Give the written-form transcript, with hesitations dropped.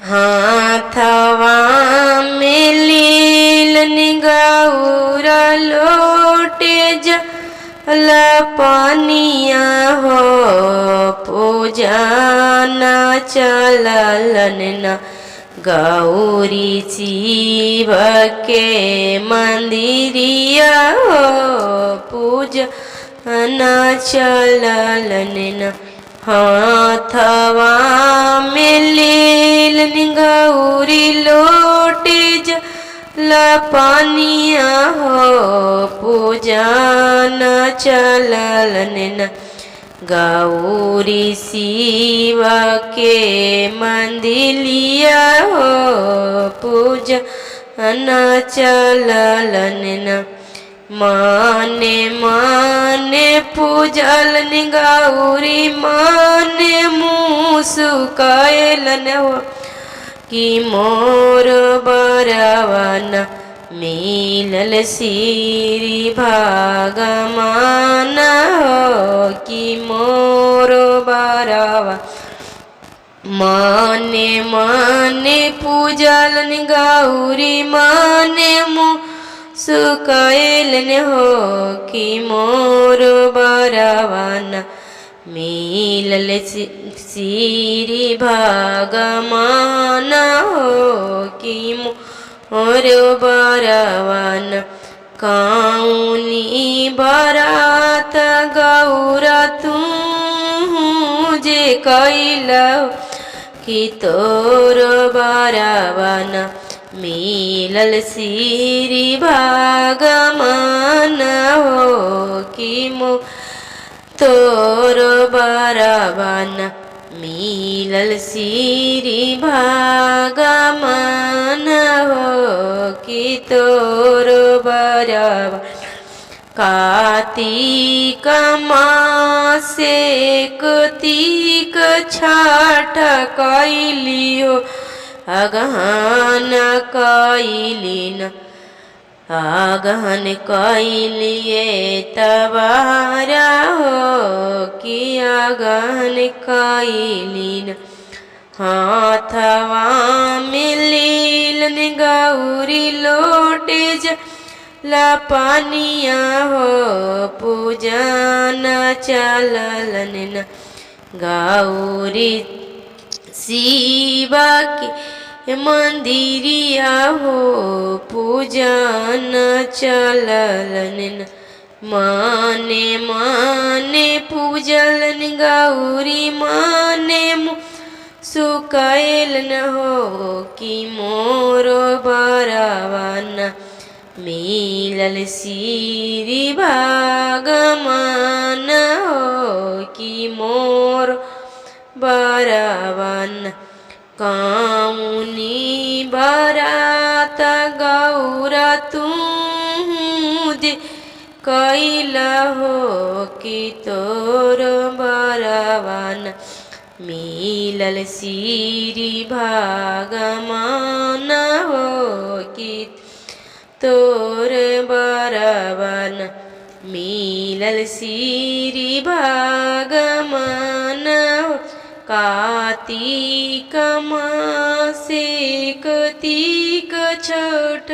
हाथवा में लीलन गौरा लोटे जल पनिया हो पूजन चललन न गौरी शिव के मंदिरिया हो पूजन चललन न हाथवा में लीलन गौरी लोटे जल पनिया हो पूजन चललन न गौरी शिव के मंदिलिया हो पूजन चललन न माने माने पूजलन गौरी माने मुसुकैलन हो कि मोर बरवन मिलल श्री भगवान हो कि मोर बरवन माने माने पूजलन गौरी माने सुकैलन हो कि मोर बरवन मिलल श्री भगवान हो कि मोर बरवन कौनी बरात गौरा तू जे कैला कि तोर बरवन मिलल श्री भगवान हो कि तोर बरवन मिलल श्री भगवान हो कि तोर बरवन कार्तिक मासे कार्तिक छठ कैलियो अगहन कैलिन अगहन कैलिए तबारा हो कि अगहन कैलिन हाथवा में लीलन गौरी लोटे जल पनिया हो पूजन चललन न गौरी शिव के मंदिरिया हो पूजन चललन न माने माने पूजलन गौरी माने सुकैलन हो कि मोर बरवन मिलल श्री भगवान हो कि मोर बरवन कौनी बरात गौरा तू जे कैला हो कि तोर बरवन मिलल श्री भगवान हो कि तोर बरवन मिलल श्री भगवान कार्तिक मासे कार्तिक छठ